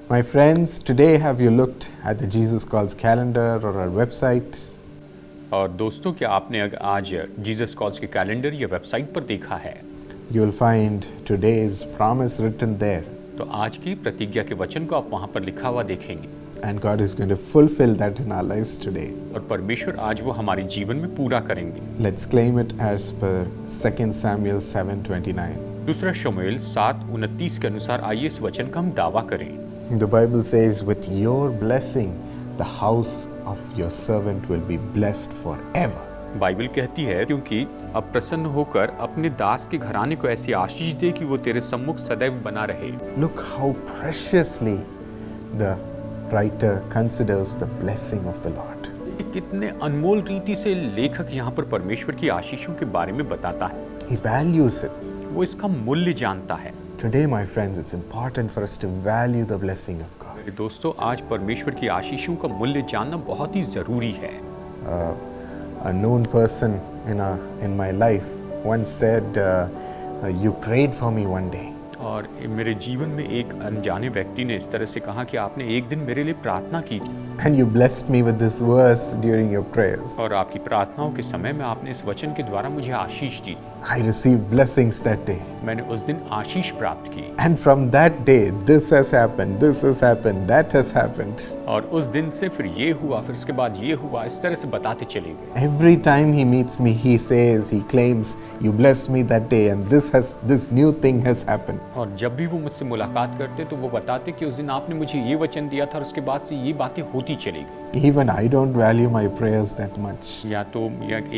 My friends, today have you looked at the Jesus Calls calendar or our website? और दोस्तों, क्या आपने आज जीसस कॉल्स के कैलेंडर या वेबसाइट पर देखा है? You will find today's promise written there. तो आज की प्रतिज्ञा के वचन को आप वहाँ पर लिखा हुआ देखेंगे And God is going to fulfill that in our lives today. और परमेश्वर आज वो हमारे जीवन में पूरा करेंगे। Let's claim it as per 2 Samuel 7:29. दूसरा शमूएल 7:29 के अनुसार आइए इस वचन का हम दावा करें। The Bible says, with your blessing, the house of your servant will be blessed forever. Bible कहती है, क्योंकि अब प्रसन्न होकर अपने दास के घराने को ऐसी आशीष दे कि वो तेरे सम्मुख सदैव बना रहे। Look how preciously the writer considers the blessing of the Lord. कितने अनमोल रीति से लेखक यहाँ पर परमेश्वर की आशीषों के बारे में बताता है। He values it. वो इसका मूल्य जानता है। Today, my friends, it's important for us to value the blessing of God. मेरे दोस्तों, आज परमेश्वर की आशीषों का मूल्य जानना बहुत ही जरूरी है। A known person in my life once said, "You prayed for me one day." और मेरे जीवन में एक अनजाने व्यक्ति ने इस तरह से कहा कि आपने एक दिन मेरे लिए प्रार्थना की And you blessed me with this verse during your prayers. और आपकी प्रार्थनाओं के समय में आपने इस वचन के द्वारा मुझे आशीष दी। I received blessings that day. मैंने उस दिन आशीष प्राप्त की And from that day, this has happened, this has happened, that has happened. और उस दिन से फिर ये हुआ, फिर उसके बाद ये हुआ, इस तरह से बताते चले गए। Every time he meets me, he says, he claims, "You blessed me that day, and this new thing has happened." और जब भी वो मुझसे मुलाकात करते तो वो बताते कि उस दिन आपने मुझे ये वचन दिया था और उसके बाद से ये बातें होती चली गई। Even I don't value my prayers that much. या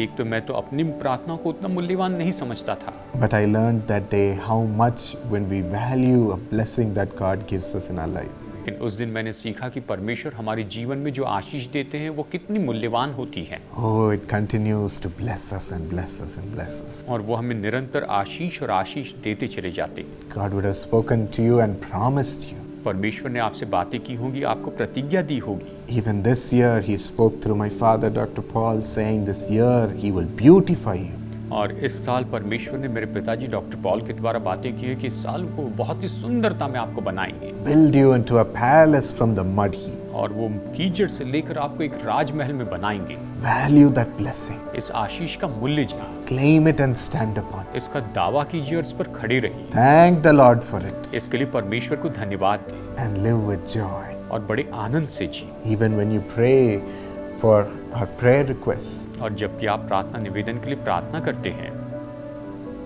एक तो मैं तो अपनी प्रार्थना को उतना मूल्यवान नहीं समझता था। But I learned that day how much when we value a blessing that God gives us in our life. लेकिन उस दिन मैंने सीखा कि परमेश्वर हमारे जीवन में जो आशीष देते हैं वो कितनी मूल्यवान होती है। Oh, it continues to bless us and bless us and bless us. और वो हमें निरंतर आशीष और आशीष देते चले जाते। God would have spoken to you and promised you. परमेश्वर ने आपसे बातें की होंगी, आपको प्रतिज्ञा दी होगी। Even this year, He spoke through my father, Dr. Paul, saying this year He will beautify you. और इस साल परमेश्वर ने मेरे पिताजी डॉक्टर पॉल के द्वारा बातें की है कि इस साल को बहुत ही सुंदरता में आपको बनाएंगे। Build you into a palace from the mud heap. और वो कीचड़ से लेकर आपको एक राजमहल में बनाएंगे। Value that blessing. इस आशीष का मूल्य जान, Claim it and stand upon it. इसका दावा कीजिए और इस पर खड़े रहिए। Thank the Lord for it इसके लिए परमेश्वर को धन्यवाद दें and live with joy. और बड़े आनंद से जी। Even when you pray for our prayer requests, और जबकि आप प्रार्थना निवेदन के लिए प्रार्थना करते हैं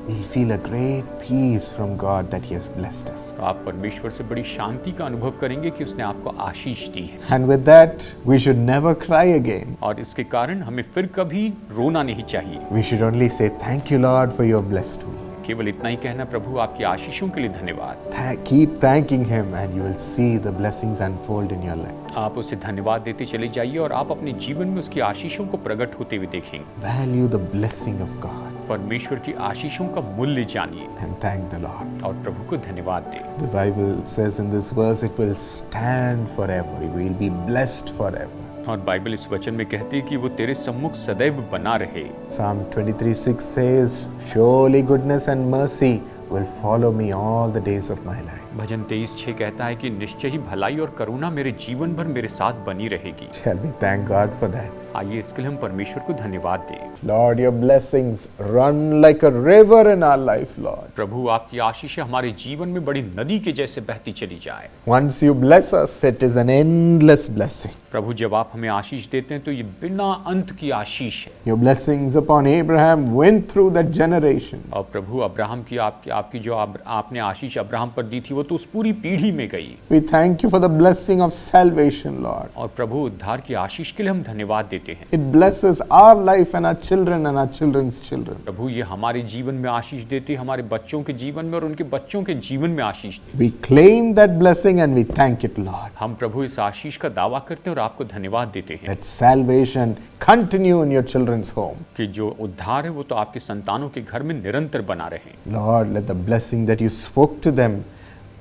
we'll feel a great peace from God that He has blessed us. तो आप परमेश्वर से बड़ी शांति का अनुभव करेंगे कि उसने आपको आशीष दी है। And with that, we should never cry again. और इसके कारण हमें फिर कभी रोना नहीं चाहिए। We should only say, "Thank you, Lord, for your blessed me." केवल इतना ही कहना, प्रभु आपकी आशीषों के लिए धन्यवाद। Keep thanking Him and you will see the blessings unfold in your life. आप उसे धन्यवाद देते चले जाइए और आप अपने जीवन में उसकी आशीषों को प्रकट होते हुए देखेंगे। Value the blessing of God परमेश्वर की आशीषों का मूल्य जानिए and thank the Lord. और प्रभु को धन्यवाद दें। The Bible says in this verse, it will stand forever. We will be blessed forever. और बाइबल इस वचन में कहती है कि वो तेरे सम्मुख सदैव बना रहे। Psalm 23:6 says, "Surely goodness and mercy will follow me all the days of my life." भजन 23:6 कहता है कि निश्चय ही भलाई और करुणा मेरे जीवन भर मेरे साथ बनी रहेगी। Shall we thank God for that? आइए इसके लिए हम परमेश्वर को धन्यवाद दें। Lord, your blessings run like a river in our life, Lord. प्रभु आपकी आशीषें हमारे जीवन में बड़ी नदी के जैसे बहती चली जाए। Once you bless us, it is an endless blessing. प्रभु जब आप हमें आशीष देते हैं तो ये बिना अंत की आशीष है। Your blessings upon Abraham went through that generation. और प्रभु अब्राहम की आपकी जो आपने आशीष अब्राहम पर दी थी वो तो उस पूरी पीढ़ी में गई। We thank you for the blessing of salvation, Lord. और प्रभु उद्धार की आशीष के लिए हम धन्यवाद देते हैं। It blesses our life and our children and our children's children. प्रभु ये हमारे जीवन में आशीष देती है, हमारे बच्चों के जीवन में और उनके बच्चों के जीवन में आशीष देती है। We claim that blessing and we thank it, Lord. हम प्रभु इस आशीष का दावा करते हैं और आपको धन्यवाद देते हैं Let salvation continue in your children's home. कि जो उद्धार है वो तो आपके संतानों के घर में निरंतर बना रहे। Lord, let the blessing that you spoke to them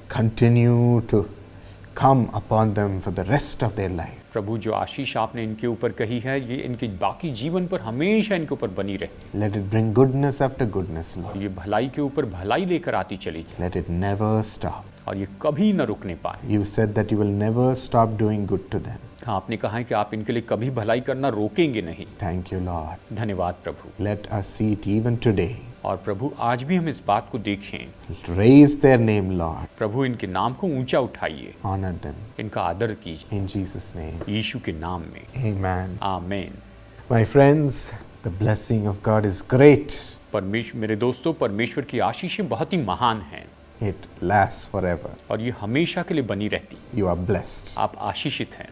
continue to come upon them for the rest of their life. प्रभु जो आशीष आपने इनके ऊपर कही है ये इनके बाकी जीवन पर हमेशा इनके ऊपर बनी रहे। Let it bring goodness after goodness, Lord. और ये भलाई के ऊपर भलाई लेकर आती चली जाए Let it never stop. और ये कभी न रुकने पाए। You said that you will never stop doing good to them. हाँ, आपने कहा है कि आप इनके लिए कभी भलाई करना रोकेंगे नहीं। Thank you, Lord. धन्यवाद प्रभु। Let us see it even today. और प्रभु आज भी हम इस बात को देखें। Raise their name, Lord. प्रभु इनके नाम को ऊंचा उठाइए, Honor them. इनका आदर कीजिए In Jesus' name. यीशु के नाम में। Amen. आमीन। My friends, the blessing of God is great. मेरे दोस्तों, परमेश्वर की आशीषें बहुत ही महान हैं It lasts forever. और ये हमेशा के लिए बनी रहती। You are blessed. आप आशीषित हैं।